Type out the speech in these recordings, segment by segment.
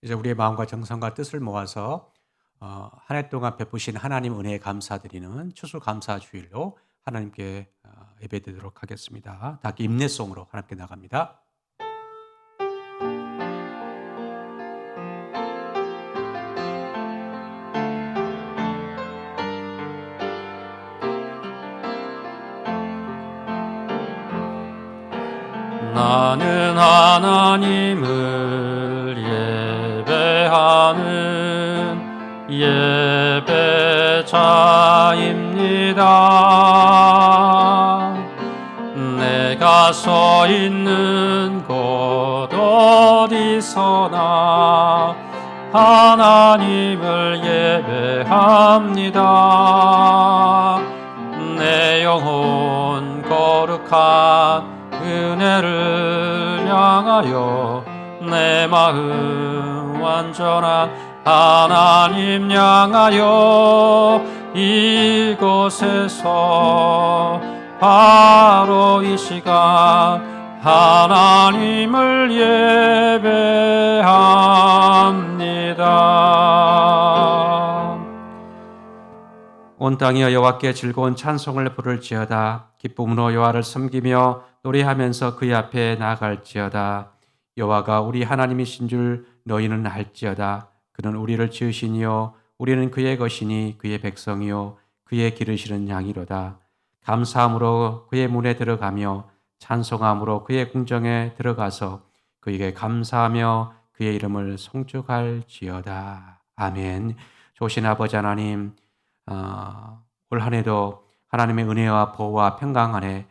이제 우리의 마음과 정성과 뜻을 모아서 한 해 동안 베푸신 하나님 은혜에 감사드리는 추수감사주일로 하나님께 예배드리도록 하겠습니다. 다 같이 인내송으로 하나님께 나갑니다. 나는 하나님을 예배하는 예배자입니다. 내가 서 있는 곳 어디서나 하나님을 예배합니다. 내 영혼 거룩한 은혜를 향하여 내 마음 완전한 하나님 향하여 이곳에서 바로 이 시간 하나님을 예배합니다. 온 땅이여 여호와께 즐거운 찬송을 부를지어다. 기쁨으로 여호와를 섬기며 노래하면서 그의 앞에 나아갈지어다. 여호와가 우리 하나님이신 줄 너희는 알지어다. 그는 우리를 지으시니요 우리는 그의 것이니 그의 백성이요 그의 기르시는 양이로다. 감사함으로 그의 문에 들어가며 찬송함으로 그의 궁정에 들어가서 그에게 감사하며 그의 이름을 송축할지어다. 아멘. 좋으신 아버지 하나님, 올 한 해도 하나님의 은혜와 보호와 평강 안에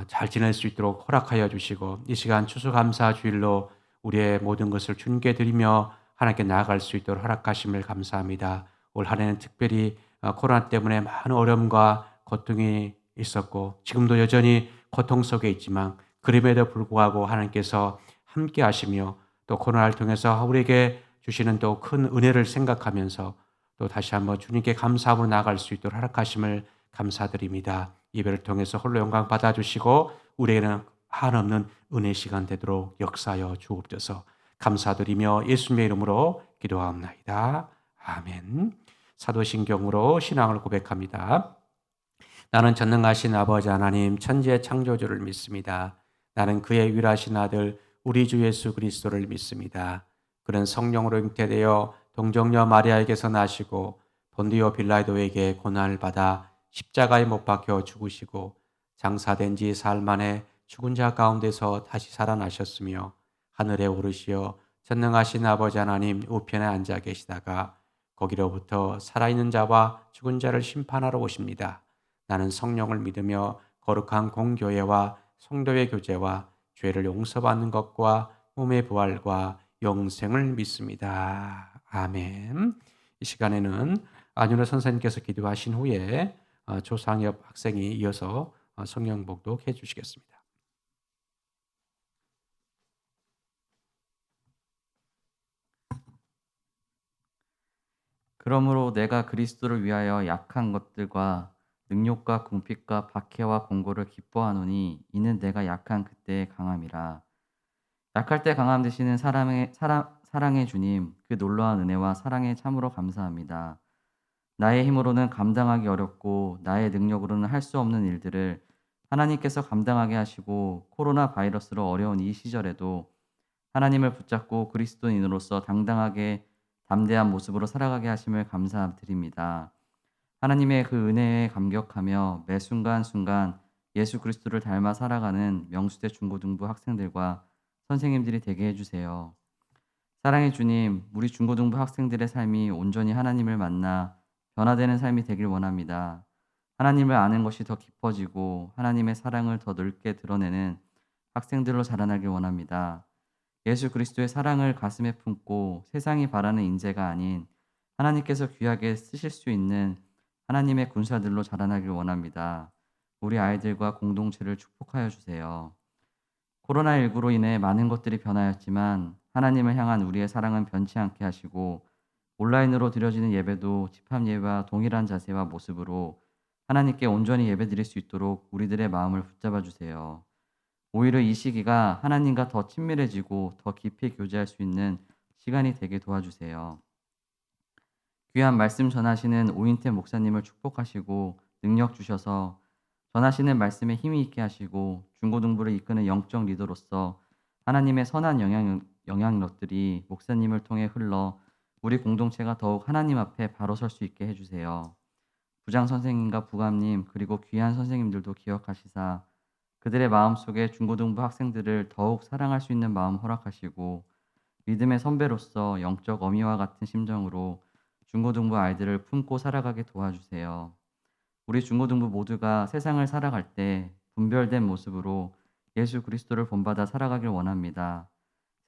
잘 지낼 수 있도록 허락하여 주시고 이 시간 추수감사 주일로 우리의 모든 것을 주님께 드리며 하나님께 나아갈 수 있도록 허락하심을 감사합니다. 올 한 해는 특별히 코로나 때문에 많은 어려움과 고통이 있었고 지금도 여전히 고통 속에 있지만 그럼에도 불구하고 하나님께서 함께 하시며 또 코로나를 통해서 우리에게 주시는 또 큰 은혜를 생각하면서 또 다시 한번 주님께 감사함으로 나아갈 수 있도록 허락하심을 감사드립니다. 예배를 통해서 홀로 영광 받아주시고 우리에게는 한없는 은혜 시간 되도록 역사하여 주옵소서. 감사드리며 예수님의 이름으로 기도하옵나이다. 아멘. 사도신경으로 신앙을 고백합니다. 나는 전능하신 아버지 하나님 천지의 창조주를 믿습니다. 나는 그의 유일하신 아들 우리 주 예수 그리스도를 믿습니다. 그는 성령으로 잉태되어 동정녀 마리아에게서 나시고 본디오 빌라도에게 고난을 받아 십자가에 못 박혀 죽으시고 장사된 지 사흘 만에 죽은 자 가운데서 다시 살아나셨으며 하늘에 오르시어 전능하신 아버지 하나님 우편에 앉아 계시다가 거기로부터 살아있는 자와 죽은 자를 심판하러 오십니다. 나는 성령을 믿으며 거룩한 공교회와 성도의 교제와 죄를 용서받는 것과 몸의 부활과 영생을 믿습니다. 아멘. 이 시간에는 안윤호 선생님께서 기도하신 후에 조상엽 학생이 이어서 성령 복독해 주시겠습니다. 그러므로 내가 그리스도를 위하여 약한 것들과 능욕과 궁핍과 박해와 공고를 기뻐하노니 이는 내가 약한 그때의 강함이라. 약할 때 강함 되시는 사랑의 주님, 그 놀라운 은혜와 사랑에 참으로 감사합니다. 나의 힘으로는 감당하기 어렵고 나의 능력으로는 할 수 없는 일들을 하나님께서 감당하게 하시고 코로나 바이러스로 어려운 이 시절에도 하나님을 붙잡고 그리스도인으로서 당당하게 담대한 모습으로 살아가게 하심을 감사드립니다. 하나님의 그 은혜에 감격하며 매 순간순간 예수 그리스도를 닮아 살아가는 명수대 중고등부 학생들과 선생님들이 되게 해주세요. 사랑의 주님, 우리 중고등부 학생들의 삶이 온전히 하나님을 만나 변화되는 삶이 되길 원합니다. 하나님을 아는 것이 더 깊어지고 하나님의 사랑을 더 넓게 드러내는 학생들로 자라나길 원합니다. 예수 그리스도의 사랑을 가슴에 품고 세상이 바라는 인재가 아닌 하나님께서 귀하게 쓰실 수 있는 하나님의 군사들로 자라나길 원합니다. 우리 아이들과 공동체를 축복하여 주세요. 코로나19로 인해 많은 것들이 변하였지만 하나님을 향한 우리의 사랑은 변치 않게 하시고 온라인으로 드려지는 예배도 집합 예배와 동일한 자세와 모습으로 하나님께 온전히 예배드릴 수 있도록 우리들의 마음을 붙잡아 주세요. 오히려 이 시기가 하나님과 더 친밀해지고 더 깊이 교제할 수 있는 시간이 되게 도와주세요. 귀한 말씀 전하시는 오인태 목사님을 축복하시고 능력 주셔서 전하시는 말씀에 힘이 있게 하시고 중고등부를 이끄는 영적 리더로서 하나님의 선한 영향력들이 목사님을 통해 흘러 우리 공동체가 더욱 하나님 앞에 바로 설 수 있게 해주세요. 부장 선생님과 부감님 그리고 귀한 선생님들도 기억하시사 그들의 마음속에 중고등부 학생들을 더욱 사랑할 수 있는 마음 허락하시고 믿음의 선배로서 영적 어미와 같은 심정으로 중고등부 아이들을 품고 살아가게 도와주세요. 우리 중고등부 모두가 세상을 살아갈 때 분별된 모습으로 예수 그리스도를 본받아 살아가길 원합니다.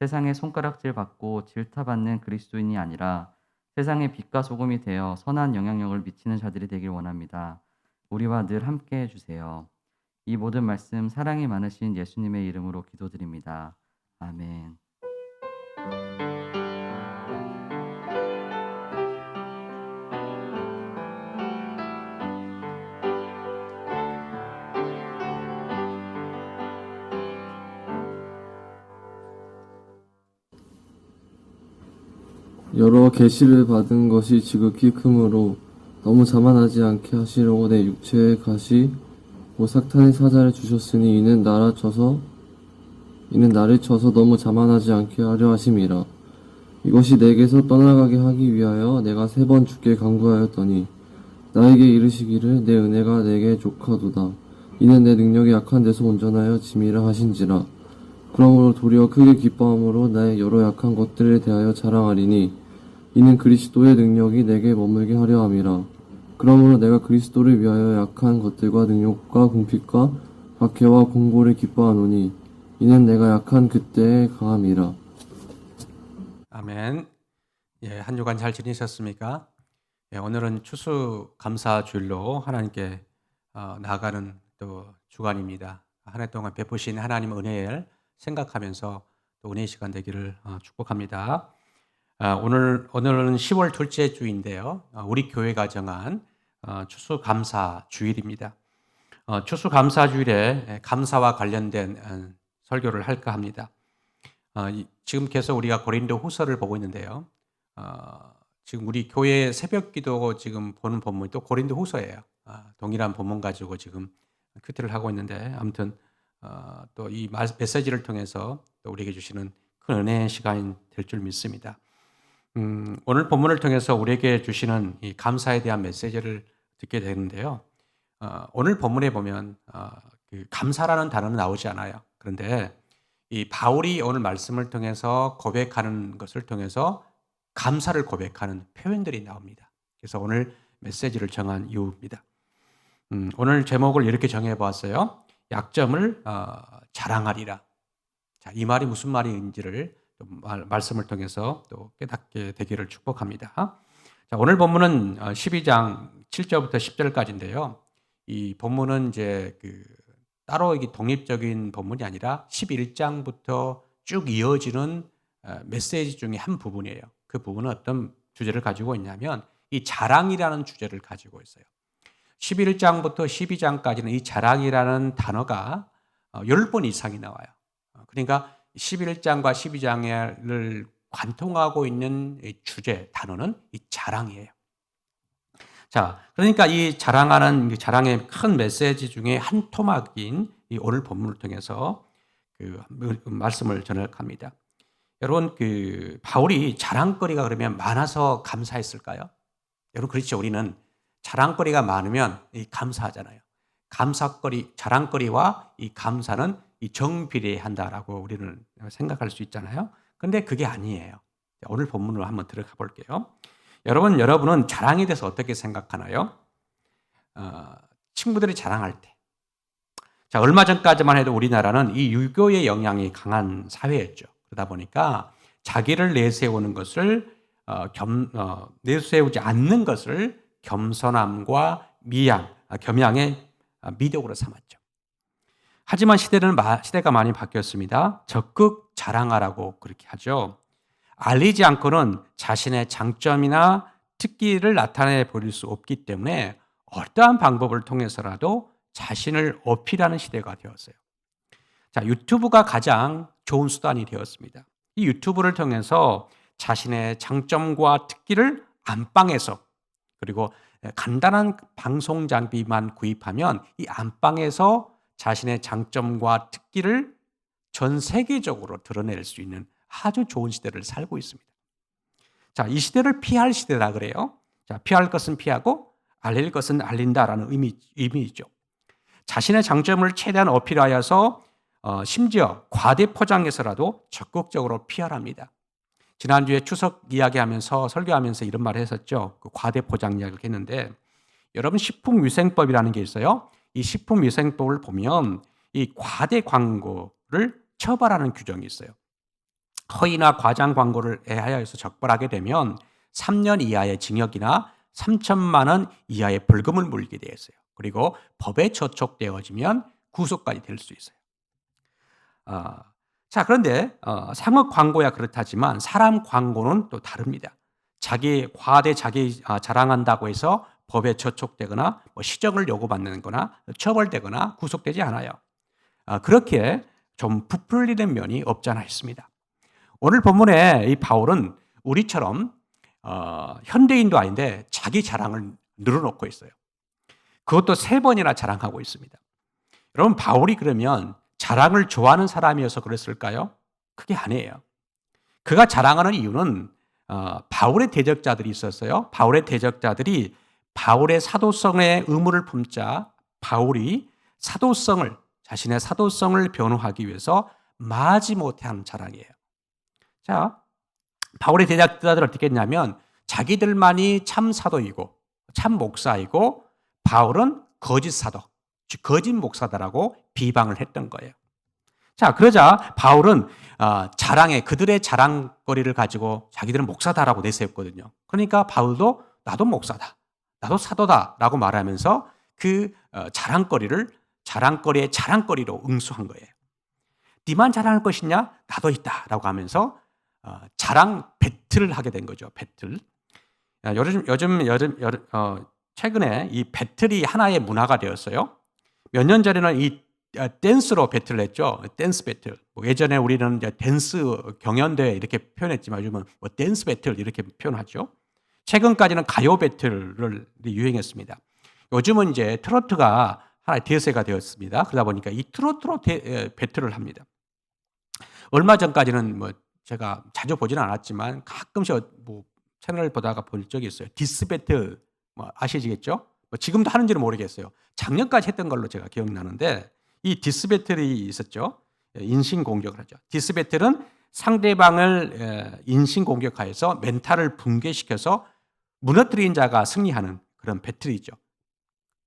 세상의 손가락질 받고 질타받는 그리스도인이 아니라 세상의 빛과 소금이 되어 선한 영향력을 미치는 자들이 되길 원합니다. 우리와 늘 함께 해주세요. 이 모든 말씀 사랑이 많으신 예수님의 이름으로 기도드립니다. 아멘. 여러 계시를 받은 것이 지극히 크므로 너무 자만하지 않게 하시려고 내 육체의 가시 곧 사탄의 사자를 주셨으니 이는 나를 쳐서 너무 자만하지 않게 하려 하심이라. 이것이 내게서 떠나가게 하기 위하여 내가 3번 주께 간구하였더니 나에게 이르시기를 내 은혜가 내게 족하도다. 이는 내 능력이 약한 데서 온전하여 짐이라 하신지라. 그러므로 도리어 크게 기뻐함으로 나의 여러 약한 것들에 대하여 자랑하리니 이는 그리스도의 능력이 내게 머물게 하려 함이라. 그러므로 내가 그리스도를 위하여 약한 것들과 능욕과 궁핍과 박해와 공고를 기뻐하노니 이는 내가 약한 그때에 강함이라. 아멘. 예, 한 주간 잘 지내셨습니까? 예, 오늘은 추수감사 주일로 하나님께 나아가는 또 주간입니다. 한 해 동안 베푸신 하나님 은혜를 생각하면서 또 은혜의 시간 되기를 축복합니다. 오늘은 10월 둘째 주인데요. 우리 교회가 정한 추수감사 주일입니다. 추수감사 주일에 감사와 관련된 설교를 할까 합니다. 지금 계속 우리가 고린도 후서를 보고 있는데요. 지금 우리 교회 새벽기도 지금 보는 본문이 또 고린도 후서예요. 동일한 본문 가지고 지금 큐티를 하고 있는데 아무튼 또 이 메시지를 통해서 또 우리에게 주시는 큰 은혜의 시간이 될 줄 믿습니다. 오늘 본문을 통해서 우리에게 주시는 이 감사에 대한 메시지를 듣게 되는데요. 오늘 본문에 보면 그 감사라는 단어는 나오지 않아요. 그런데 이 바울이 오늘 말씀을 통해서 고백하는 것을 통해서 감사를 고백하는 표현들이 나옵니다. 그래서 오늘 메시지를 정한 이유입니다. 오늘 제목을 이렇게 정해보았어요. 약점을 자랑하리라. 자, 이 말이 무슨 말인지를 말씀을 통해서 또 깨닫게 되기를 축복합니다. 자, 오늘 본문은 12장 7절부터 10절까지인데요. 이 본문은 이제 따로 이게 독립적인 본문이 아니라 11장부터 쭉 이어지는 메시지 중에 한 부분이에요. 그 부분은 어떤 주제를 가지고 있냐면 이 자랑이라는 주제를 가지고 있어요. 11장부터 12장까지는 이 자랑이라는 단어가 10번 이상이 나와요. 그러니까 11장과 12장을 관통하고 있는 주제, 단어는 이 자랑이에요. 자, 그러니까 이 자랑의 큰 메시지 중에 한 토막인 이 오늘 본문을 통해서 그 말씀을 전할합니다. 여러분, 바울이 자랑거리가 그러면 많아서 감사했을까요? 여러분, 그렇죠. 우리는 자랑거리가 많으면 감사하잖아요. 자랑거리와 이 감사는 이 정비례한다라고 우리는 생각할 수 있잖아요. 그런데 그게 아니에요. 오늘 본문으로 한번 들어가 볼게요. 여러분은 자랑에 대해서 어떻게 생각하나요? 친구들이 자랑할 때. 자, 얼마 전까지만 해도 우리나라는 이 유교의 영향이 강한 사회였죠. 그러다 보니까 자기를 내세우는 것을 내세우지 않는 것을 겸손함과 겸양의 미덕으로 삼았죠. 하지만 시대가 많이 바뀌었습니다. 적극 자랑하라고 그렇게 하죠. 알리지 않고는 자신의 장점이나 특기를 나타내 버릴 수 없기 때문에 어떠한 방법을 통해서라도 자신을 어필하는 시대가 되었어요. 자, 유튜브가 가장 좋은 수단이 되었습니다. 이 유튜브를 통해서 자신의 장점과 특기를 안방에서, 그리고 간단한 방송 장비만 구입하면 이 안방에서 자신의 장점과 특기를 전 세계적으로 드러낼 수 있는 아주 좋은 시대를 살고 있습니다. 자, 이 시대를 피할 시대라 그래요. 자, 피할 것은 피하고 알릴 것은 알린다라는 의미이죠. 자신의 장점을 최대한 어필하여서 심지어 과대 포장해서라도 적극적으로 피하랍니다. 지난주에 추석 이야기하면서 설교하면서 이런 말을 했었죠. 그 과대 포장 이야기를 했는데, 여러분 식품위생법이라는 게 있어요. 이 식품위생법을 보면 이 과대 광고를 처벌하는 규정이 있어요. 허위나 과장 광고를 애하여서 적발하게 되면 3년 이하의 징역이나 3천만 원 이하의 벌금을 물게 되어 있어요. 그리고 법에 저촉되어지면 구속까지 될 수 있어요. 자, 그런데 상업 광고야 그렇다지만 사람 광고는 또 다릅니다. 과대 자기 자랑한다고 해서 법에 저촉되거나 시정을 요구받는 거나 처벌되거나 구속되지 않아요. 그렇게 좀 부풀리는 면이 없지 않아 있습니다. 오늘 본문에 이 바울은 우리처럼 현대인도 아닌데 자기 자랑을 늘어놓고 있어요. 그것도 3번이나 자랑하고 있습니다. 여러분, 바울이 그러면 자랑을 좋아하는 사람이어서 그랬을까요? 그게 아니에요. 그가 자랑하는 이유는 바울의 대적자들이 있었어요. 바울의 대적자들이 바울의 사도성의 의무를 품자 바울이 자신의 사도성을 변호하기 위해서 마지못해 하는 자랑이에요. 자, 바울의 대적자들은 어떻게 했냐면 자기들만이 참 사도이고 참 목사이고 바울은 거짓 사도, 즉 거짓 목사다라고 비방을 했던 거예요. 자, 그러자 바울은 그들의 자랑거리를 가지고 자기들은 목사다라고 내세웠거든요. 그러니까 바울도 나도 목사다, 나도 사도다라고 말하면서 그 자랑거리의 자랑거리로 응수한 거예요. 네만 자랑할 것이냐? 나도 있다라고 하면서 자랑 배틀을 하게 된 거죠. 배틀. 최근에 이 배틀이 하나의 문화가 되었어요. 몇 년 전에는 이 댄스로 배틀을 했죠. 댄스 배틀. 예전에 우리는 이제 댄스 경연대회 이렇게 표현했지만 요즘은 댄스 배틀 이렇게 표현하죠. 최근까지는 가요 배틀을 유행했습니다. 요즘은 이제 트로트가 하나의 대세가 되었습니다. 그러다 보니까 이 트로트로 배틀을 합니다. 얼마 전까지는 제가 자주 보지는 않았지만 가끔씩 채널을 보다가 본 적이 있어요. 디스 배틀 아시겠죠? 지금도 하는지는 모르겠어요. 작년까지 했던 걸로 제가 기억나는데 이 디스 배틀이 있었죠. 인신 공격을 하죠. 디스 배틀은 상대방을 인신 공격하여서 멘탈을 붕괴시켜서 무너뜨린 자가 승리하는 그런 배틀이죠.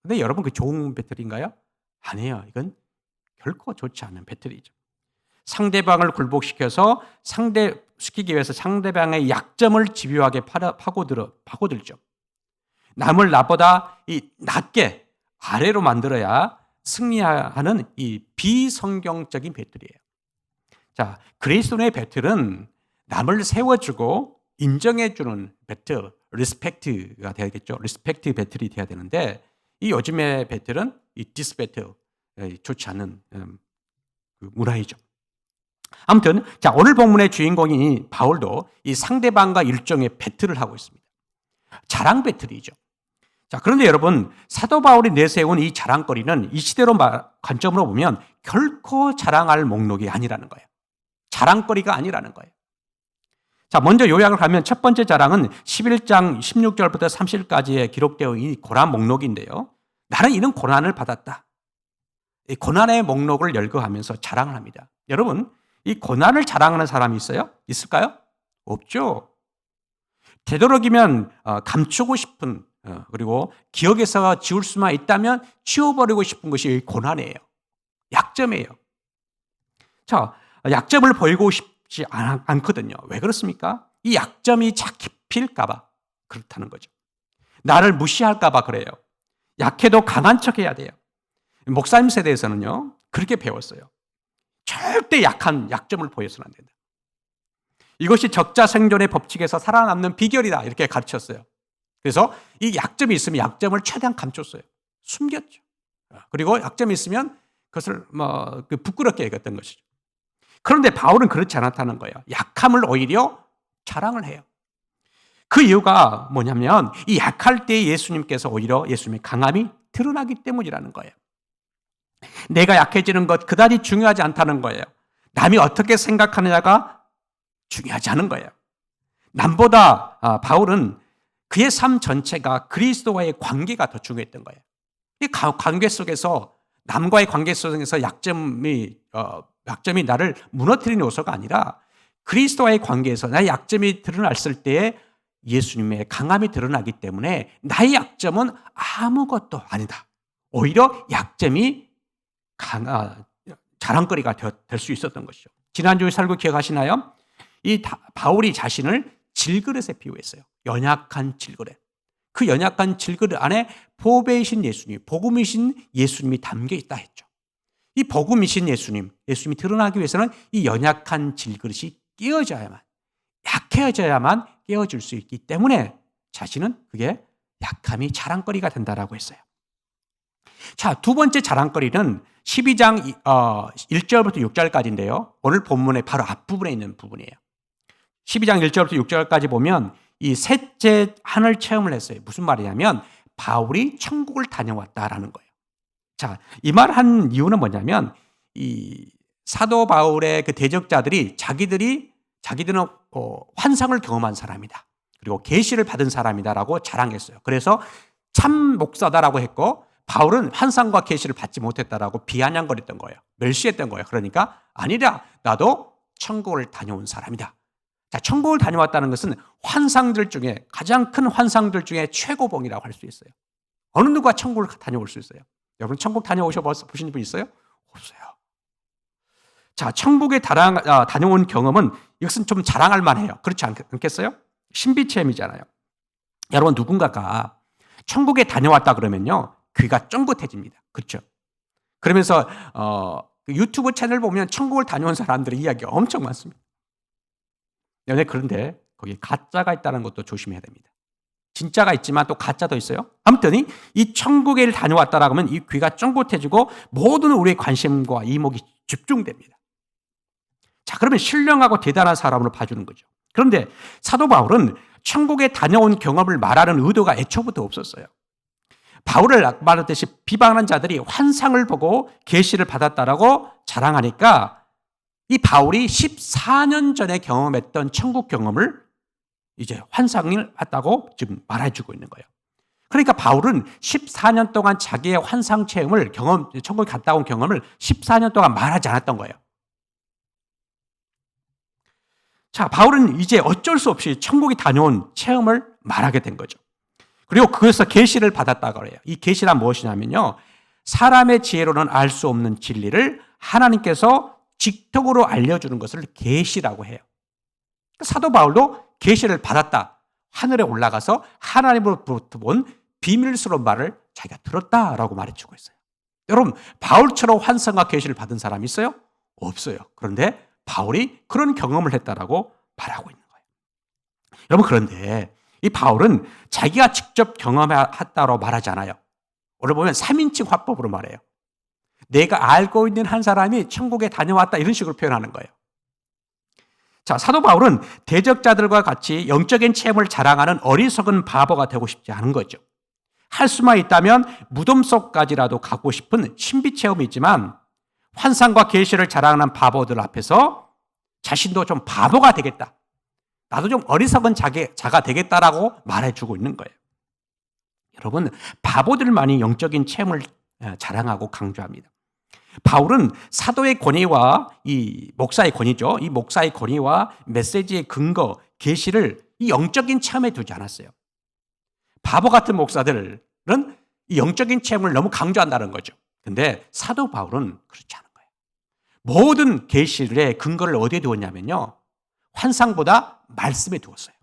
근데 여러분, 그 좋은 배틀인가요? 아니에요. 이건 결코 좋지 않은 배틀이죠. 상대방을 굴복시켜서 시키기 위해서 상대방의 약점을 집요하게 파고들죠. 남을 나보다 낮게 아래로 만들어야 승리하는 이 비성경적인 배틀이에요. 자, 그리스도인의 배틀은 남을 세워주고 인정해주는 배틀, 리스펙트가 되겠죠. 리스펙트 배틀이 돼야 되는데 이 요즘의 배틀은 이 디스 배틀, 좋지 않은 그 문화이죠. 아무튼 자, 오늘 본문의 주인공인 바울도 이 상대방과 일종의 배틀을 하고 있습니다. 자랑 배틀이죠. 자, 그런데 여러분, 사도 바울이 내세운 이 자랑거리는 이 시대로 관점으로 보면 결코 자랑할 목록이 아니라는 거예요. 자랑거리가 아니라는 거예요. 자, 먼저 요약을 하면 첫 번째 자랑은 11장 16절부터 30절까지에 기록되어 있는 이 고난 목록인데요. 나는 이런 고난을 받았다. 이 고난의 목록을 열거하면서 자랑을 합니다. 여러분, 이 고난을 자랑하는 사람이 있어요? 있을까요? 없죠. 되도록이면 감추고 싶은, 그리고 기억에서 지울 수만 있다면 지워버리고 싶은 것이 고난이에요. 약점이에요. 자, 약점을 보이고 싶지 않거든요. 왜 그렇습니까? 이 약점이 잡힐까봐 그렇다는 거죠. 나를 무시할까봐 그래요. 약해도 강한 척 해야 돼요. 목사님 세대에서는요, 그렇게 배웠어요. 절대 약점을 보여서는 안 된다. 이것이 적자 생존의 법칙에서 살아남는 비결이다, 이렇게 가르쳤어요. 그래서 이 약점이 있으면 약점을 최대한 감췄어요. 숨겼죠. 그리고 약점이 있으면 그것을 부끄럽게 여겼던 것이죠. 그런데 바울은 그렇지 않았다는 거예요. 약함을 오히려 자랑을 해요. 그 이유가 뭐냐면 이 약할 때 예수님께서 오히려 예수님의 강함이 드러나기 때문이라는 거예요. 내가 약해지는 것 그다지 중요하지 않다는 거예요. 남이 어떻게 생각하느냐가 중요하지 않은 거예요. 남보다 바울은 그의 삶 전체가 그리스도와의 관계가 더 중요했던 거예요. 이 관계 속에서 남과의 관계 속에서 약점이 나를 무너뜨리는 요소가 아니라 그리스도와의 관계에서 나의 약점이 드러났을 때에 예수님의 강함이 드러나기 때문에 나의 약점은 아무것도 아니다. 오히려 약점이 자랑거리가 될 수 있었던 것이죠. 지난주에 설교 기억하시나요? 이 바울이 자신을 질그릇에 비유했어요. 연약한 질그릇. 그 연약한 질그릇 안에 보배이신 예수님, 복음이신 예수님이 담겨 있다 했죠. 이 복음이신 예수님이 드러나기 위해서는 이 연약한 질그릇이 깨어져야만, 약해져야만 깨어질 수 있기 때문에 자신은 그게 약함이 자랑거리가 된다라고 했어요. 자, 두 번째 자랑거리는 12장 1절부터 6절까지인데요. 오늘 본문의 바로 앞부분에 있는 부분이에요. 12장 1절부터 6절까지 보면 이 셋째 하늘 체험을 했어요. 무슨 말이냐면 바울이 천국을 다녀왔다라는 거예요. 자, 이 말 한 이유는 뭐냐면 이 사도 바울의 그 대적자들이 자기들은 환상을 경험한 사람이다. 그리고 계시를 받은 사람이다라고 자랑했어요. 그래서 참 목사다라고 했고 바울은 환상과 계시를 받지 못했다라고 비아냥거렸던 거예요. 멸시했던 거예요. 그러니까 아니라 나도 천국을 다녀온 사람이다. 자, 천국을 다녀왔다는 것은 환상들 중에 가장 큰 환상들 중에 최고봉이라고 할 수 있어요. 어느 누가 천국을 다녀올 수 있어요? 여러분 천국 다녀오셔 보신 분 있어요? 없어요. 자, 천국에 다녀온 경험은 이것은 좀 자랑할 만해요. 그렇지 않겠어요? 신비체험이잖아요. 여러분 누군가가 천국에 다녀왔다 그러면요 귀가 쫑긋해집니다. 그렇죠? 그러면서 유튜브 채널 보면 천국을 다녀온 사람들의 이야기가 엄청 많습니다. 그런데 거기 가짜가 있다는 것도 조심해야 됩니다. 진짜가 있지만 또 가짜도 있어요. 아무튼 이 천국에 다녀왔다라고 하면 이 귀가 쫑긋해지고 모든 우리의 관심과 이목이 집중됩니다. 자, 그러면 신령하고 대단한 사람으로 봐주는 거죠. 그런데 사도 바울은 천국에 다녀온 경험을 말하는 의도가 애초부터 없었어요. 바울을 말했듯이 비방하는 자들이 환상을 보고 계시를 받았다라고 자랑하니까 이 바울이 14년 전에 경험했던 천국 경험을 이제 환상을 했다고 지금 말해주고 있는 거예요. 그러니까 바울은 14년 동안 자기의 환상 체험을 천국에 갔다 온 경험을 14년 동안 말하지 않았던 거예요. 자, 바울은 이제 어쩔 수 없이 천국에 다녀온 체험을 말하게 된 거죠. 그리고 그것에서 계시를 받았다고 해요. 이 계시란 무엇이냐면요. 사람의 지혜로는 알 수 없는 진리를 하나님께서 직통으로 알려주는 것을 계시라고 해요. 사도 바울도 계시를 받았다. 하늘에 올라가서 하나님으로부터 본 비밀스러운 말을 자기가 들었다라고 말해주고 있어요. 여러분, 바울처럼 환상과 계시를 받은 사람이 있어요? 없어요. 그런데 바울이 그런 경험을 했다라고 말하고 있는 거예요. 여러분, 그런데 이 바울은 자기가 직접 경험했다고 말하지 않아요. 오늘 보면 3인칭 화법으로 말해요. 내가 알고 있는 한 사람이 천국에 다녀왔다 이런 식으로 표현하는 거예요. 자, 사도 바울은 대적자들과 같이 영적인 체험을 자랑하는 어리석은 바보가 되고 싶지 않은 거죠. 할 수만 있다면 무덤 속까지라도 가고 싶은 신비 체험이 있지만 환상과 계시를 자랑하는 바보들 앞에서 자신도 좀 바보가 되겠다. 나도 좀 어리석은 자가 되겠다라고 말해주고 있는 거예요. 여러분, 바보들만이 영적인 체험을 자랑하고 강조합니다. 바울은 사도의 권위와 이 목사의 권위죠. 이 목사의 권위와 메시지의 근거, 계시를 이 영적인 체험에 두지 않았어요. 바보 같은 목사들은 이 영적인 체험을 너무 강조한다는 거죠. 근데 사도 바울은 그렇지 않은 거예요. 모든 계시의 근거를 어디에 두었냐면요. 환상보다 말씀에 두었어요.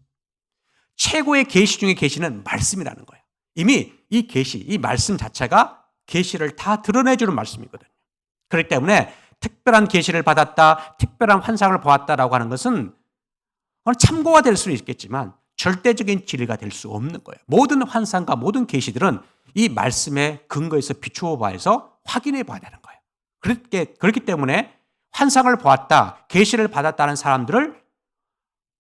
최고의 계시 중에 계시는 말씀이라는 거예요. 이미 이 계시, 이 말씀 자체가 계시를 다 드러내주는 말씀이거든요. 그렇기 때문에 특별한 계시를 받았다, 특별한 환상을 보았다라고 하는 것은 참고가 될 수는 있겠지만 절대적인 진리가 될 수 없는 거예요. 모든 환상과 모든 계시들은 이 말씀의 근거에서 비추어 봐서 확인해 봐야 되는 거예요. 그렇기 때문에 환상을 보았다, 계시를 받았다는 사람들을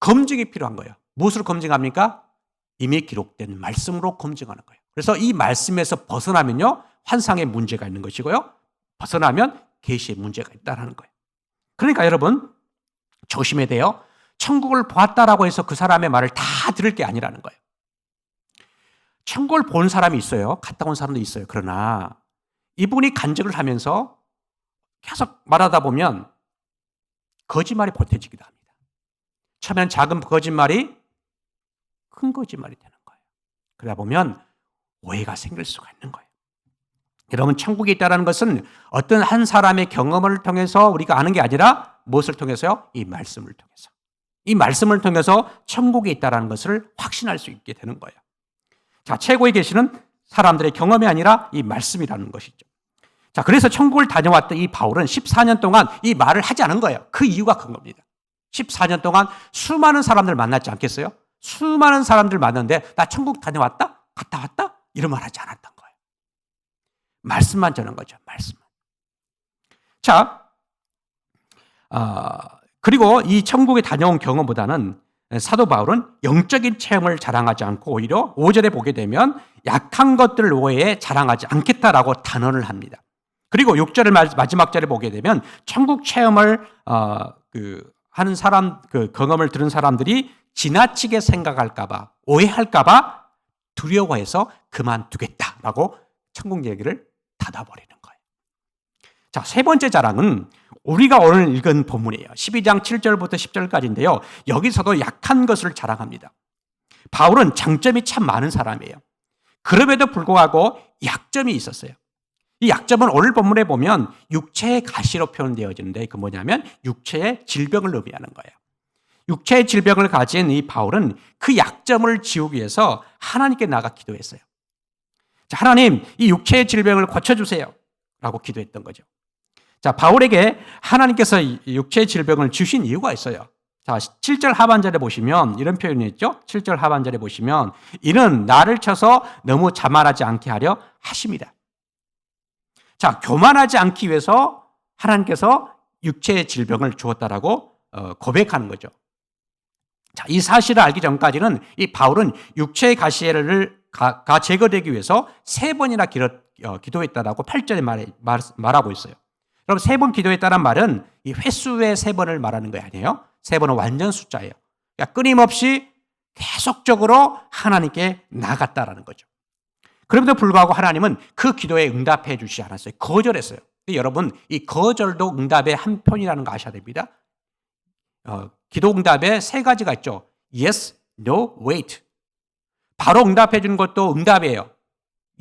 검증이 필요한 거예요. 무엇으로 검증합니까? 이미 기록된 말씀으로 검증하는 거예요. 그래서 이 말씀에서 벗어나면요, 환상에 문제가 있는 것이고요. 벗어나면 계시에 문제가 있다는 거예요. 그러니까 여러분, 조심해야 돼요. 천국을 보았다라고 해서 그 사람의 말을 다 들을 게 아니라는 거예요. 천국을 본 사람이 있어요. 갔다 온 사람도 있어요. 그러나 이분이 간증을 하면서 계속 말하다 보면 거짓말이 보태지기도 합니다. 처음엔 작은 거짓말이 큰 거짓말이 되는 거예요. 그러다 보면 오해가 생길 수가 있는 거예요. 여러분, 천국에 있다는 것은 어떤 한 사람의 경험을 통해서 우리가 아는 게 아니라 무엇을 통해서요? 이 말씀을 통해서. 이 말씀을 통해서 천국에 있다는 것을 확신할 수 있게 되는 거예요. 자, 최고의 계시는 사람들의 경험이 아니라 이 말씀이라는 것이죠. 자, 그래서 천국을 다녀왔던 이 바울은 14년 동안 이 말을 하지 않은 거예요. 그 이유가 큰 겁니다. 14년 동안 수많은 사람들 만났지 않겠어요? 수많은 사람들 만났는데 나 천국 다녀왔다? 갔다 왔다? 이런 말 하지 않았던 거예요. 말씀만 전한 거죠. 말씀만. 자, 그리고 이 천국에 다녀온 경험보다는 사도 바울은 영적인 체험을 자랑하지 않고 오히려 5절에 보게 되면 약한 것들 외에 자랑하지 않겠다라고 단언을 합니다. 그리고 6절의 마지막 절에 보게 되면 천국 체험을 하는 사람, 그 경험을 들은 사람들이 지나치게 생각할까봐, 오해할까봐 두려워해서 그만두겠다라고 천국 얘기를 닫아버리는 거예요. 자, 세 번째 자랑은 우리가 오늘 읽은 본문이에요. 12장 7절부터 10절까지인데요. 여기서도 약한 것을 자랑합니다. 바울은 장점이 참 많은 사람이에요. 그럼에도 불구하고 약점이 있었어요. 이 약점은 오늘 본문에 보면 육체의 가시로 표현되어지는데 그 뭐냐면 육체의 질병을 의미하는 거예요. 육체의 질병을 가진 이 바울은 그 약점을 지우기 위해서 하나님께 나가 기도했어요. 자, 하나님, 이 육체의 질병을 고쳐주세요 라고 기도했던 거죠. 자, 바울에게 하나님께서 육체의 질병을 주신 이유가 있어요. 자, 7절 하반절에 보시면 이런 표현이 있죠. 7절 하반절에 보시면 이는 나를 쳐서 너무 자만하지 않게 하려 하심이다. 자, 교만하지 않기 위해서 하나님께서 육체의 질병을 주었다라고 고백하는 거죠. 자, 이 사실을 알기 전까지는 이 바울은 육체의 가시가 제거되기 위해서 3번이나 기도했다라고 8절에 말하고 있어요. 여러분, 3번 기도했다는 말은 이 횟수의 3번을 말하는 거 아니에요? 3번은 완전 숫자예요. 그러니까 끊임없이 계속적으로 하나님께 나갔다라는 거죠. 그럼에도 불구하고 하나님은 그 기도에 응답해 주시지 않았어요. 거절했어요. 여러분, 이 거절도 응답의 한 편이라는 거 아셔야 됩니다. 기도 응답에 3가지가 있죠. Yes, no, wait. 바로 응답해 주는 것도 응답이에요.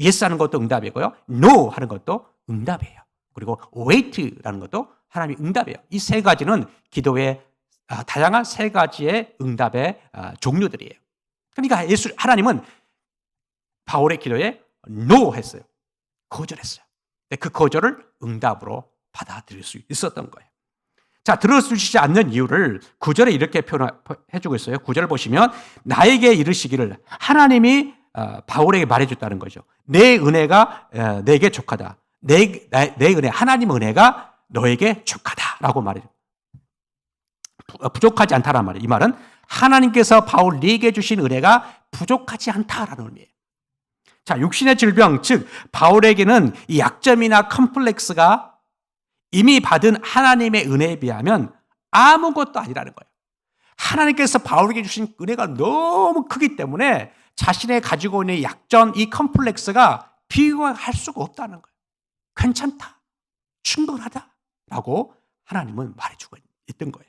Yes 하는 것도 응답이고요. No 하는 것도 응답이에요. 그리고 wait라는 것도 하나님이 응답이에요. 이 3가지는 기도의 다양한 3가지의 응답의 종류들이에요. 그러니까 하나님은 바울의 기도에 no 했어요. 거절했어요. 그 거절을 응답으로 받아들일 수 있었던 거예요. 자, 들어주시지 않는 이유를 9절에 이렇게 표현해주고 있어요. 9절 보시면 나에게 이르시기를 하나님이 바울에게 말해줬다는 거죠. 내 은혜가 내게 족하다. 내 은혜, 하나님 은혜가 너에게 족하다라고 말해요. 부족하지 않다라는 말이에요. 이 말은 하나님께서 바울에게 주신 은혜가 부족하지 않다라는 의미예요. 자, 육신의 질병, 즉 바울에게는 이 약점이나 컴플렉스가 이미 받은 하나님의 은혜에 비하면 아무것도 아니라는 거예요. 하나님께서 바울에게 주신 은혜가 너무 크기 때문에 자신의 가지고 있는 약점, 이 컴플렉스가 비교할 수가 없다는 거예요. 괜찮다, 충분하다라고 하나님은 말해주고 있던 거예요.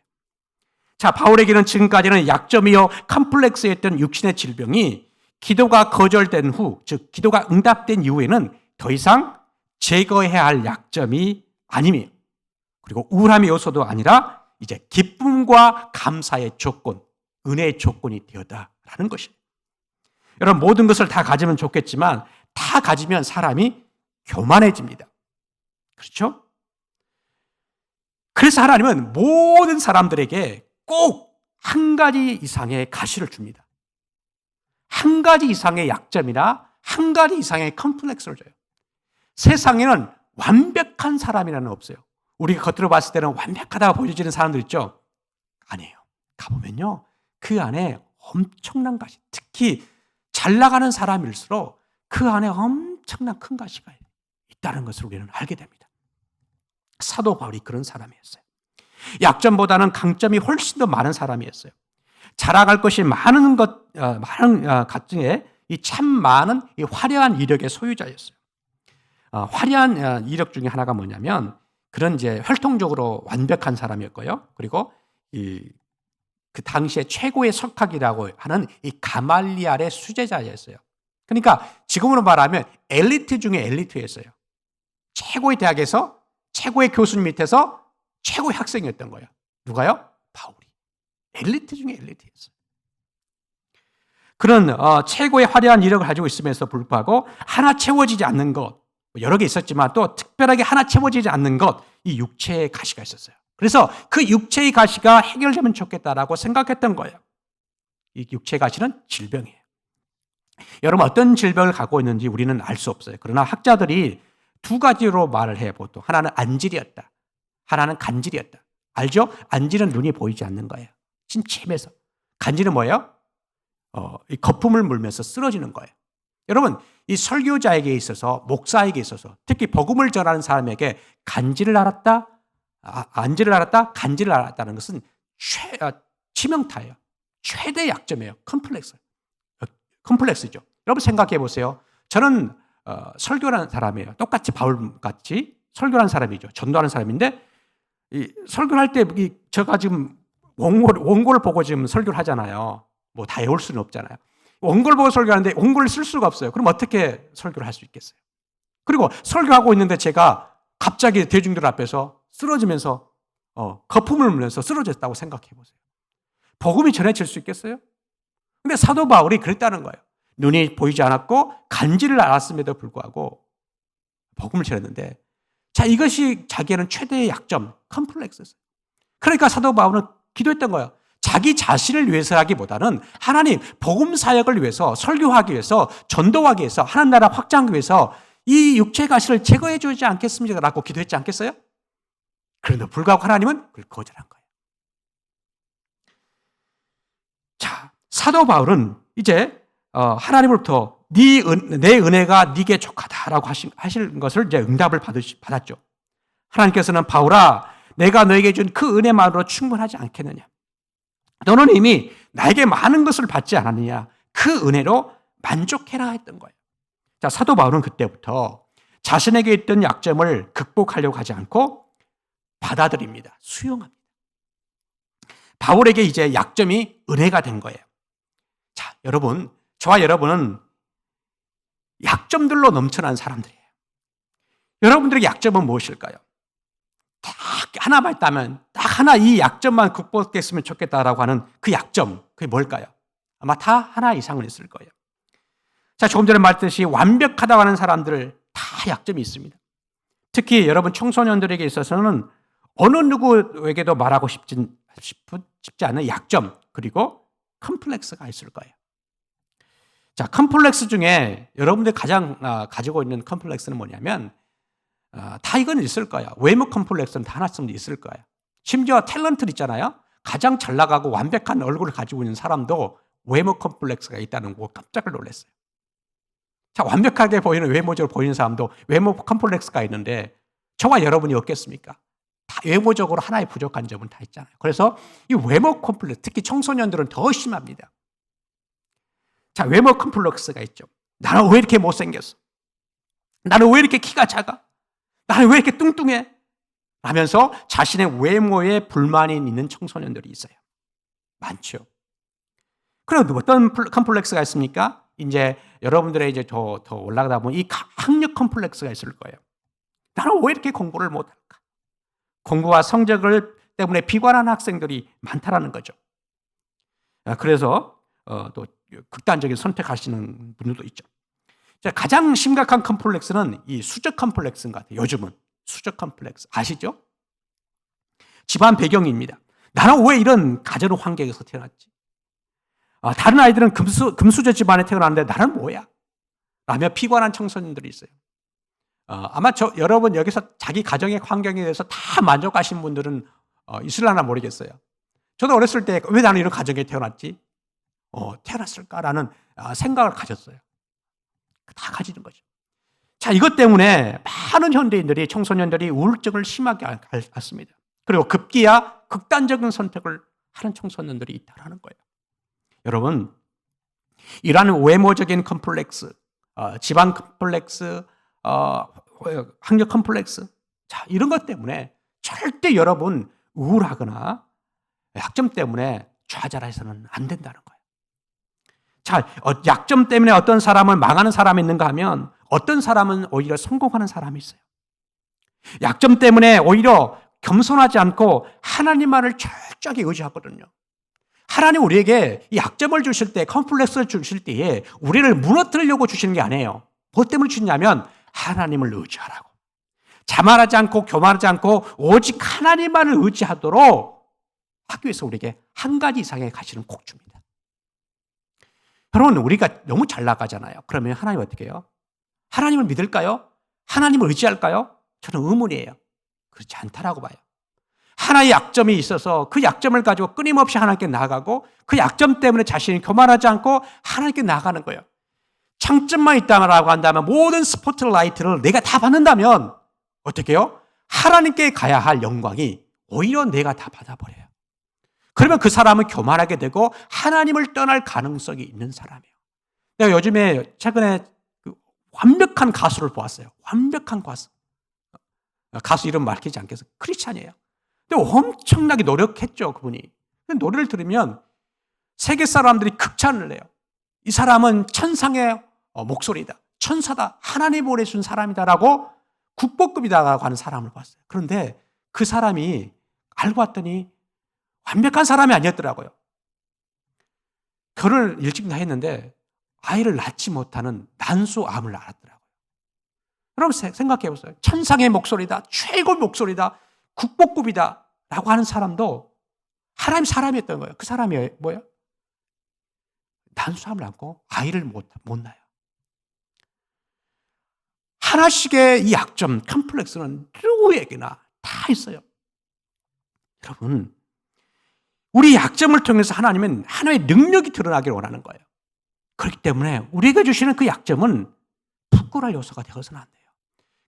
자, 바울에게는 지금까지는 약점이요 컴플렉스였던 육신의 질병이 기도가 거절된 후, 즉 기도가 응답된 이후에는 더 이상 제거해야 할 약점이 아님이에요. 그리고 우울함의 요소도 아니라 이제 기쁨과 감사의 조건, 은혜의 조건이 되었다라는 것이에요. 여러분, 모든 것을 다 가지면 좋겠지만 다 가지면 사람이 교만해집니다. 그렇죠? 그래서 하나님은 모든 사람들에게 꼭 한 가지 이상의 가시를 줍니다. 한 가지 이상의 약점이나 한 가지 이상의 컴플렉스를 줘요. 세상에는 완벽한 사람이라는 없어요. 우리가 겉으로 봤을 때는 완벽하다고 보여지는 사람들 있죠? 아니에요. 가보면요, 그 안에 엄청난 가시, 특히 잘 나가는 사람일수록 그 안에 엄청난 큰 가시가 있다는 것을 우리는 알게 됩니다. 사도 바울이 그런 사람이었어요. 약점보다는 강점이 훨씬 더 많은 사람이었어요. 자랑할 것이 많은 것 중에 이 참 많은 이 화려한 이력의 소유자였어요. 화려한 이력 중에 하나가 뭐냐면 그런 이제 활동적으로 완벽한 사람이었고요. 그리고 그 당시에 최고의 석학이라고 하는 이 가말리알의 수제자였어요. 그러니까 지금으로 말하면 엘리트 중에 엘리트였어요. 최고의 대학에서 최고의 교수님 밑에서 최고의 학생이었던 거예요. 누가요? 바울이. 엘리트 중에 엘리트였어요. 그런 최고의 화려한 이력을 가지고 있음에도 불구하고 하나 채워지지 않는 것, 여러 개 있었지만 또 특별하게 하나 채워지지 않는 것, 이 육체의 가시가 있었어요. 그래서 그 육체의 가시가 해결되면 좋겠다라고 생각했던 거예요. 이 육체의 가시는 질병이에요. 여러분 어떤 질병을 갖고 있는지 우리는 알 수 없어요. 그러나 학자들이 두 가지로 말을 해요. 보통 하나는 안질이었다. 하나는 간질이었다. 알죠? 안질은 눈이 보이지 않는 거예요. 침침해서. 간질은 뭐예요? 이 거품을 물면서 쓰러지는 거예요. 여러분 이 설교자에게 있어서 목사에게 있어서 특히 복음을 전하는 사람에게 간질을 알았다, 안질을 알았다, 간질을 알았다는 것은 치명타예요. 최대 약점이에요. 컴플렉스죠. 여러분 생각해 보세요. 저는 설교라는 사람이에요. 똑같이 바울같이 설교라는 사람이죠. 전도하는 사람인데 이 설교를 할 때 제가 지금 원고를 보고 지금 설교를 하잖아요. 뭐 다 외울 수는 없잖아요. 원고를 보고 설교하는데 원고를 쓸 수가 없어요. 그럼 어떻게 설교를 할 수 있겠어요? 그리고 설교하고 있는데 제가 갑자기 대중들 앞에서 쓰러지면서 거품을 물면서 쓰러졌다고 생각해 보세요. 복음이 전해질 수 있겠어요? 근데 사도 바울이 그랬다는 거예요. 눈이 보이지 않았고 간질을 알았음에도 불구하고 복음을 전했는데 자 이것이 자기는 최대의 약점, 컴플렉스였어요. 그러니까 사도 바울은 기도했던 거예요. 자기 자신을 위해서라기보다는 하나님 복음 사역을 위해서 설교하기 위해서 전도하기 위해서 하나님 나라 확장하기 위해서 이 육체 가시를 제거해 주지 않겠습니까? 라고 기도했지 않겠어요? 그런데 불구하고 하나님은 그걸 거절한 거예요. 자, 사도 바울은 이제 하나님으로부터 내 은혜가 네게 족하다라고 하실 것을 이제 응답을 받았죠. 하나님께서는 바울아 내가 너에게 준 그 은혜만으로 충분하지 않겠느냐. 너는 이미 나에게 많은 것을 받지 않았느냐. 그 은혜로 만족해라 했던 거예요. 자, 사도 바울은 그때부터 자신에게 있던 약점을 극복하려고 하지 않고 받아들입니다. 수용합니다. 바울에게 이제 약점이 은혜가 된 거예요. 자, 여러분, 저와 여러분은 약점들로 넘쳐난 사람들이에요. 여러분들의 약점은 무엇일까요? 딱 하나만 있다면 딱 하나 이 약점만 극복했으면 좋겠다라고 하는 그 약점, 그게 뭘까요? 아마 다 하나 이상은 있을 거예요. 자, 조금 전에 말했듯이 완벽하다고 하는 사람들 다 약점이 있습니다. 특히 여러분 청소년들에게 있어서는 어느 누구에게도 말하고 싶지 않은 약점 그리고 컴플렉스가 있을 거예요. 자, 컴플렉스 중에 여러분들이 가장 가지고 있는 컴플렉스는 뭐냐면 다 이건 있을 거예요. 외모 컴플렉스는 다 하나쯤 있을 거예요. 심지어 탤런트 있잖아요. 가장 잘 나가고 완벽한 얼굴을 가지고 있는 사람도 외모 컴플렉스가 있다는 거 깜짝 놀랐어요. 자, 완벽하게 보이는 외모적으로 보이는 사람도 외모 컴플렉스가 있는데 저와 여러분이 없겠습니까? 다 외모적으로 하나의 부족한 점은 다 있잖아요. 그래서 이 외모 컴플렉스, 특히 청소년들은 더 심합니다. 자, 외모 컴플렉스가 있죠. 나는 왜 이렇게 못생겼어? 나는 왜 이렇게 키가 작아? 나는 왜 이렇게 뚱뚱해? 라면서 자신의 외모에 불만이 있는 청소년들이 있어요. 많죠. 그리고 어떤 컴플렉스가 있습니까? 이제 여러분들의 이제 더 올라가다 보면 이 학력 컴플렉스가 있을 거예요. 나는 왜 이렇게 공부를 못할까? 공부와 성적을 때문에 비관하는 학생들이 많다라는 거죠. 그래서 또 극단적인 선택하시는 분들도 있죠. 가장 심각한 컴플렉스는 이 수적 컴플렉스인 것 같아요. 요즘은 수적 컴플렉스 아시죠? 집안 배경입니다. 나는 왜 이런 가정 환경에서 태어났지? 다른 아이들은 금수저 집안에 태어났는데 나는 뭐야? 라며 피곤한 청소년들이 있어요. 아마 여러분 여기서 자기 가정의 환경에 대해서 다 만족하신 분들은 있으려나 모르겠어요. 저도 어렸을 때 왜 나는 이런 가정에 태어났지? 태어났을까라는 생각을 가졌어요. 다 가지는 거죠. 자, 이것 때문에 많은 현대인들이, 청소년들이 우울증을 심하게 앓습니다. 그리고 급기야 극단적인 선택을 하는 청소년들이 있다는 거예요. 여러분, 이러한 외모적인 컴플렉스, 지방 컴플렉스, 학력 컴플렉스, 자, 이런 것 때문에 절대 여러분 우울하거나 약점 때문에 좌절해서는 안 된다는 거예요. 자, 약점 때문에 어떤 사람은 망하는 사람이 있는가 하면 어떤 사람은 오히려 성공하는 사람이 있어요. 약점 때문에 오히려 겸손하지 않고 하나님만을 철저하게 의지하거든요. 하나님 우리에게 이 약점을 주실 때, 컴플렉스를 주실 때에 우리를 무너뜨리려고 주시는 게 아니에요. 뭐 때문에 주시냐면 하나님을 의지하라고. 자만하지 않고 교만하지 않고 오직 하나님만을 의지하도록 하기 위해서 우리에게 한 가지 이상의 가시는 꼭 줍니다. 여러분, 우리가 너무 잘 나가잖아요. 그러면 하나님 어떻게 해요? 하나님을 믿을까요? 하나님을 의지할까요? 저는 의문이에요. 그렇지 않다라고 봐요. 하나의 약점이 있어서 그 약점을 가지고 끊임없이 하나님께 나아가고 그 약점 때문에 자신이 교만하지 않고 하나님께 나아가는 거예요. 장점만 있다라고 한다면 모든 스포트라이트를 내가 다 받는다면 어떻게 해요? 하나님께 가야 할 영광이 오히려 내가 다 받아버려요. 그러면 그 사람은 교만하게 되고 하나님을 떠날 가능성이 있는 사람이에요. 내가 요즘에 최근에 완벽한 가수를 보았어요. 완벽한 가수. 가수 이름 밝히지 않겠어요. 크리스찬이에요. 근데 엄청나게 노력했죠, 그분이. 노래를 들으면 세계 사람들이 극찬을 해요. 이 사람은 천상의 목소리다. 천사다. 하나님이 보내준 사람이다라고 국보급이다라고 하는 사람을 봤어요. 그런데 그 사람이 알고 봤더니 완벽한 사람이 아니었더라고요. 결혼을 일찍 다 했는데 아이를 낳지 못하는 난소암을 앓았더라고요. 여러분 생각해 보세요. 천상의 목소리다. 최고 목소리다. 국보급이다. 라고 하는 사람도 하나님 사람이었던 거예요. 그 사람이 뭐예요? 난소암을 앓고 아이를 못 낳아요. 하나씩의 이 약점, 컴플렉스는 누구에게나 다 있어요. 여러분, 우리 약점을 통해서 하나님은 하나님의 능력이 드러나기를 원하는 거예요. 그렇기 때문에 우리에게 주시는 그 약점은 부끄러울 요소가 되어서는 안 돼요.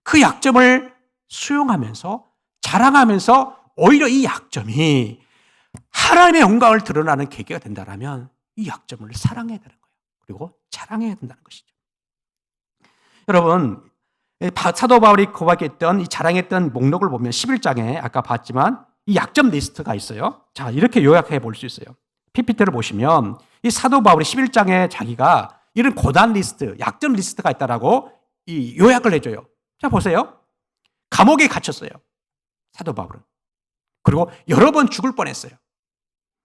그 약점을 수용하면서 자랑하면서 오히려 이 약점이 하나님의 영광을 드러나는 계기가 된다면 이 약점을 사랑해야 되는 거예요. 그리고 자랑해야 된다는 것이죠. 여러분, 사도 바울이 고백했던 이 자랑했던 목록을 보면 11장에 아까 봤지만 이 약점 리스트가 있어요. 자, 이렇게 요약해 볼 수 있어요. PPT를 보시면 이 사도 바울이 11장에 자기가 이런 고난 리스트, 약점 리스트가 있다라고 이 요약을 해줘요. 자, 보세요. 감옥에 갇혔어요. 사도 바울은. 그리고 여러 번 죽을 뻔했어요.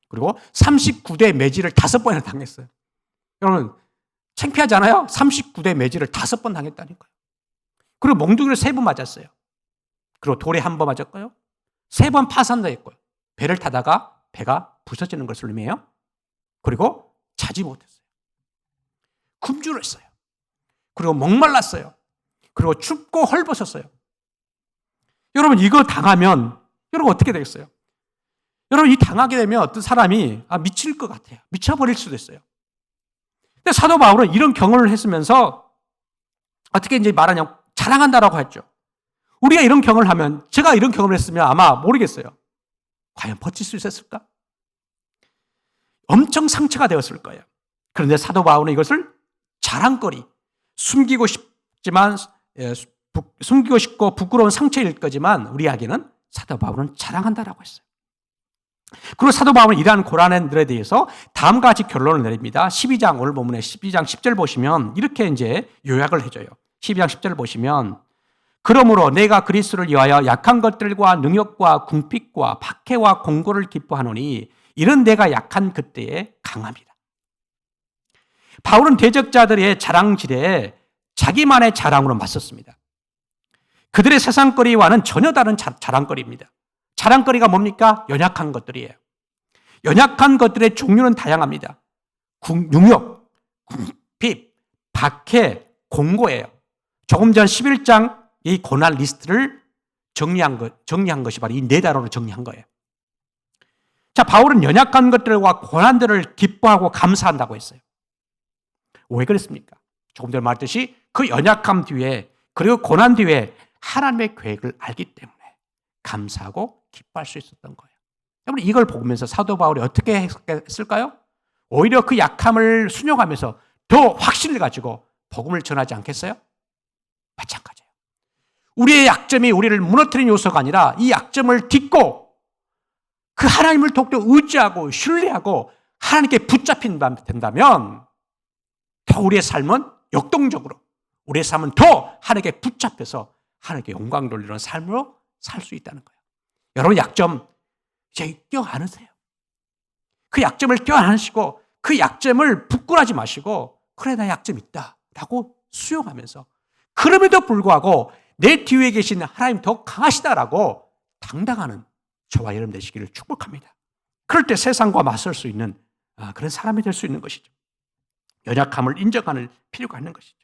그리고 39대 매질을 5번이나 당했어요. 여러분, 창피하잖아요? 39대 매질을 5번 당했다니까요. 그리고 몽둥이를 3번 맞았어요. 그리고 돌에 1번 맞았고요. 3번 파산당했고요. 배를 타다가 배가 부서지는 것을 의미해요. 그리고 자지 못했어요. 금주를 했어요. 그리고 목말랐어요. 그리고 춥고 헐벗었어요. 여러분, 이거 당하면 여러분 어떻게 되겠어요? 여러분, 이 당하게 되면 어떤 사람이 미칠 것 같아요. 미쳐버릴 수도 있어요. 근데 사도 바울은 이런 경험을 했으면서 어떻게 이제 말하냐면 자랑한다라고 했죠. 우리가 이런 경험을 하면, 제가 이런 경험을 했으면 아마 모르겠어요. 과연 버틸 수 있었을까? 엄청 상처가 되었을 거예요. 그런데 사도 바울은 이것을 자랑거리, 숨기고 싶고 부끄러운 상처일 거지만 우리에게는 사도 바울은 자랑한다라고 했어요. 그리고 사도 바울은 이러한 고난들에 대해서 다음과 같이 결론을 내립니다. 12장, 오늘 본문에 12장 10절 보시면 이렇게 이제 요약을 해줘요. 12장 10절을 보시면 그러므로 내가 그리스도를 위하여 약한 것들과 능력과 궁핍과 박해와 공고를 기뻐하노니 이런 내가 약한 그때에 강함이라. 바울은 대적자들의 자랑질에 자기만의 자랑으로 맞섰습니다. 그들의 세상거리와는 전혀 다른 자랑거리입니다. 자랑거리가 뭡니까? 연약한 것들이에요. 연약한 것들의 종류는 다양합니다. 능력, 궁핍, 박해, 공고예요. 조금 전 11장 이 고난 리스트를 정리한 것이 바로 이 4단어로 정리한 거예요. 자, 바울은 연약한 것들과 고난들을 기뻐하고 감사한다고 했어요. 왜 그랬습니까? 조금 전에 말했듯이 그 연약함 뒤에 그리고 고난 뒤에 하나님의 계획을 알기 때문에 감사하고 기뻐할 수 있었던 거예요. 여러분, 이걸 보면서 사도 바울이 어떻게 했을까요? 오히려 그 약함을 순종하면서 더 확신을 가지고 복음을 전하지 않겠어요? 마찬가지예요. 우리의 약점이 우리를 무너뜨리는 요소가 아니라 이 약점을 딛고 그 하나님을 더욱더 의지하고 신뢰하고 하나님께 붙잡힌다면 더 우리의 삶은 역동적으로 우리의 삶은 더 하나님께 붙잡혀서 하나님께 영광 돌리는 삶으로 살 수 있다는 거예요. 여러분, 약점 이제 껴안으세요. 그 약점을 껴안으시고 그 약점을 부끄러워하지 마시고 그래, 나 약점 있다 라고 수용하면서 그럼에도 불구하고 내 뒤에 계신 하나님 더 강하시다라고 당당하는 저와 여러분 되시기를 축복합니다. 그럴 때 세상과 맞설 수 있는 그런 사람이 될 수 있는 것이죠. 연약함을 인정하는 필요가 있는 것이죠.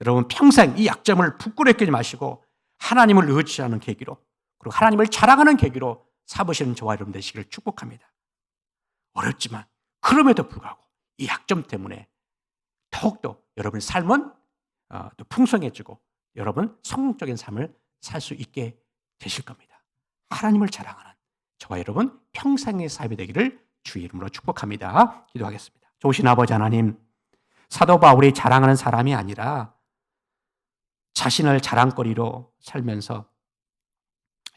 여러분, 평생 이 약점을 부끄럽게 하지 마시고 하나님을 의지하는 계기로 그리고 하나님을 자랑하는 계기로 삼으시는 저와 여러분 되시기를 축복합니다. 어렵지만 그럼에도 불구하고 이 약점 때문에 더욱더 여러분의 삶은 또 풍성해지고 여러분 성공적인 삶을 살 수 있게 되실 겁니다. 하나님을 자랑하는 저와 여러분 평생의 삶이 되기를 주의 이름으로 축복합니다. 기도하겠습니다. 좋으신 아버지 하나님, 사도 바울이 자랑하는 사람이 아니라 자신을 자랑거리로 살면서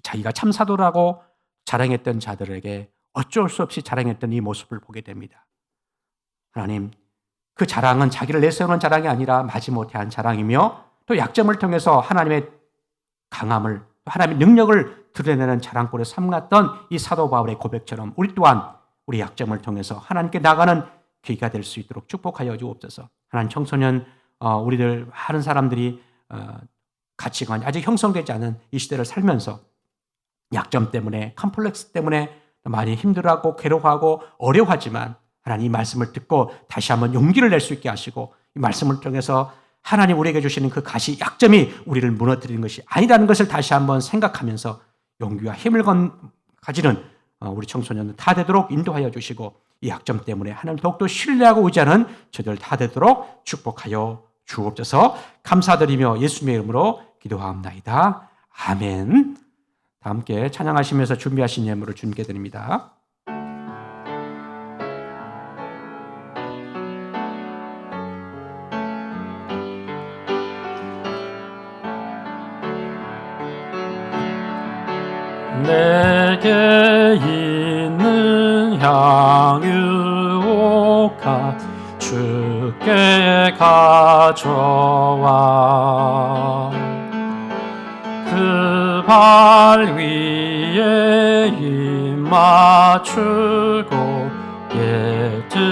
자기가 참 사도라고 자랑했던 자들에게 어쩔 수 없이 자랑했던 이 모습을 보게 됩니다. 하나님, 그 자랑은 자기를 내세우는 자랑이 아니라 마지못해 한 자랑이며 또 약점을 통해서 하나님의 강함을, 하나님의 능력을 드러내는 자랑거리로 삼았던 이 사도 바울의 고백처럼 우리 또한 우리 약점을 통해서 하나님께 나가는 계기가 될 수 있도록 축복하여 주옵소서. 하나님, 청소년 우리들 많은 사람들이 가치관이 아직 형성되지 않은 이 시대를 살면서 약점 때문에, 컴플렉스 때문에 많이 힘들어하고 괴로워하고 어려워하지만 하나님, 이 말씀을 듣고 다시 한번 용기를 낼 수 있게 하시고 이 말씀을 통해서 하나님 우리에게 주시는 그 약점이 우리를 무너뜨리는 것이 아니라는 것을 다시 한번 생각하면서 용기와 힘을 가지는 우리 청소년들 다 되도록 인도하여 주시고 이 약점 때문에 하나님 더욱더 신뢰하고 의지하는 저들 다 되도록 축복하여 주옵소서. 감사드리며 예수님의 이름으로 기도하옵나이다. 아멘. 다 함께 찬양하시면서 준비하신 예물을 주님께 드립니다. 내게 있는 향유옥합 주께 가져와 그 발 위에 입 맞추고 예드립니다.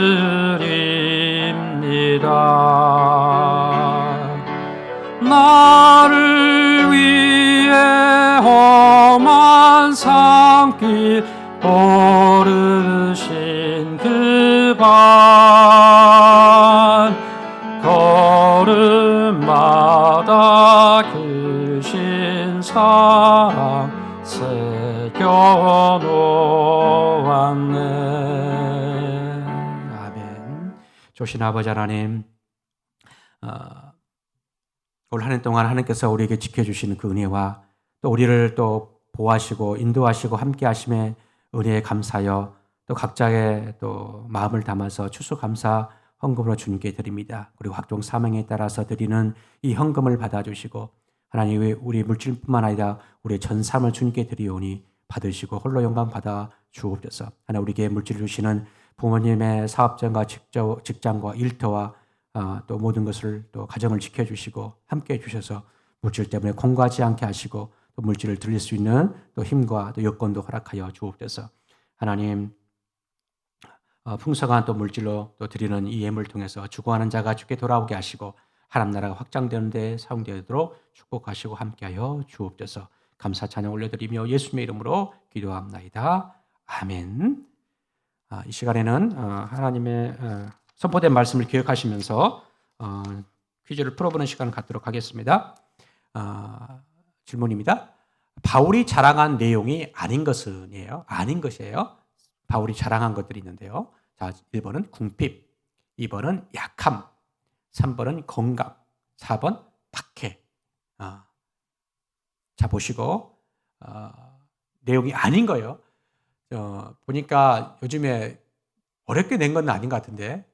나를 위해 험한 산길 오르신 그 발 걸음마다 크신 사랑 새겨놓았네. 아멘. 조신 아버지 하나님, 올 한 해 동안 하나님께서 우리에게 지켜주시는 그 은혜와 또 우리를 또 보호하시고 인도하시고 함께 하심에 은혜에 감사하여 또 각자의 또 마음을 담아서 추수감사 헌금으로 주님께 드립니다. 그리고 각종 사명에 따라서 드리는 이 헌금을 받아주시고 하나님, 우리 물질뿐만 아니라 우리의 전 삶을 주님께 드리오니 받으시고 홀로 영광 받아 주옵소서. 하나님, 우리에게 물질을 주시는 부모님의 사업장과 직장과 일터와 또 모든 것을 또 가정을 지켜주시고 함께해 주셔서 물질 때문에 공고하지 않게 하시고 또 물질을 드릴 수 있는 또 힘과 또 여건도 허락하여 주옵소서. 하나님, 풍성한 또 물질로 또 드리는 이 예물을 통해서 주고하는 자가 주께 돌아오게 하시고 하나님 나라가 확장되는 데 사용되도록 축복하시고 함께하여 주옵소서. 감사 찬양 올려드리며 예수님의 이름으로 기도합나이다. 아멘. 이 시간에는 하나님의 선포된 말씀을 기억하시면서 퀴즈를 풀어보는 시간을 갖도록 하겠습니다. 질문입니다. 바울이 자랑한 내용이 아닌 것은이에요. 아닌 것이에요. 바울이 자랑한 것들이 있는데요. 자, 1번은 궁핍, 2번은 약함, 3번은 건강, 4번 박해. 자, 보시고 내용이 아닌 거예요. 보니까 요즘에 어렵게 낸 건 아닌 것 같은데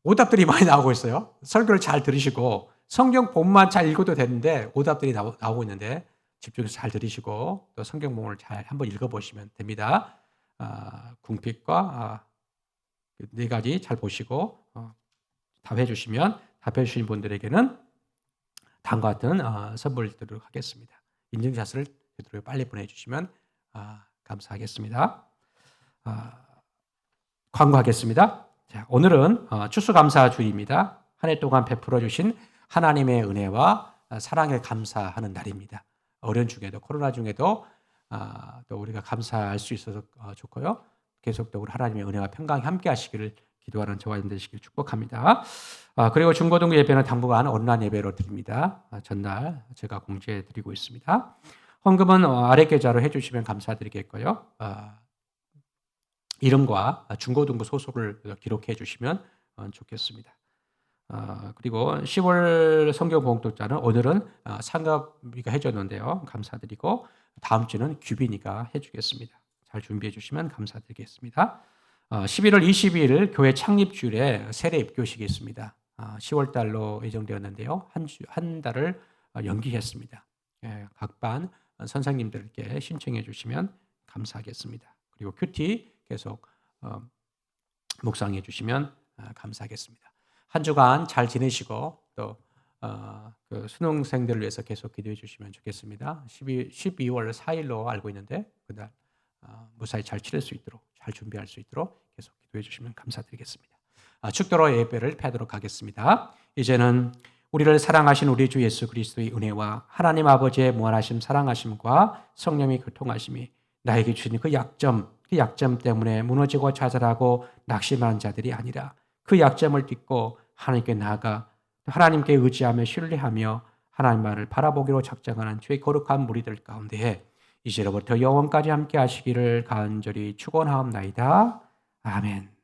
오답들이 많이 나오고 있어요. 설교를 잘 들으시고 성경 본만 잘 읽어도 되는데 오답들이 나오고 있는데 집중해서 잘 들으시고 또 성경 본문을 잘 한번 읽어보시면 됩니다. 궁핍과 네 가지 잘 보시고 답해 주시면 답해 주신 분들에게는 다음과 같은 선물 드리도록 하겠습니다. 인증샷을 되도록 빨리 보내주시면 감사하겠습니다. 광고하겠습니다. 자, 오늘은 추수감사주일입니다. 한 해 동안 베풀어 주신 하나님의 은혜와 사랑에 감사하는 날입니다. 어려운 중에도 코로나 중에도 또 우리가 감사할 수 있어서 좋고요. 계속적으로 하나님의 은혜와 평강이 함께 하시기를 기도하는 저와 여러분 되시길 축복합니다. 그리고 중고등부 예배는 당분간 온라인 예배로 드립니다. 전날 제가 공지해 드리고 있습니다. 헌금은 아래 계좌로 해주시면 감사드리겠고요. 이름과 중고등부 소속을 기록해 주시면 좋겠습니다. 그리고 10월 성경 봉독자는 오늘은 상급이가 해줬는데요. 감사드리고 다음 주는 규빈이가 해주겠습니다. 잘 준비해 주시면 감사드리겠습니다. 11월 22일 교회 창립주일에 세례 입교식이 있습니다. 10월 달로 예정되었는데요. 한 달을 연기했습니다. 각 반 선생님들께 신청해 주시면 감사하겠습니다. 그리고 큐티 계속 묵상해 주시면 감사하겠습니다. 한 주간 잘 지내시고 또 그 수능생들을 위해서 계속 기도해 주시면 좋겠습니다. 12월 4일로 알고 있는데 그날 무사히 잘 치를 수 있도록 잘 준비할 수 있도록 계속 기도해 주시면 감사드리겠습니다. 축도로 예배를 펴도록 하겠습니다. 이제는 우리를 사랑하신 우리 주 예수 그리스도의 은혜와 하나님 아버지의 무한하심 사랑하심과 성령의 교통하심이 나에게 주신 그 약점 때문에 무너지고 좌절하고 낙심하는 자들이 아니라 그 약점을 딛고 하나님께 나아가 하나님께 의지하며 신뢰하며 하나님 말을 바라보기로 작정하는 주의 거룩한 무리들 가운데 이제로부터 영원까지 함께 하시기를 간절히 축원하옵나이다. 아멘.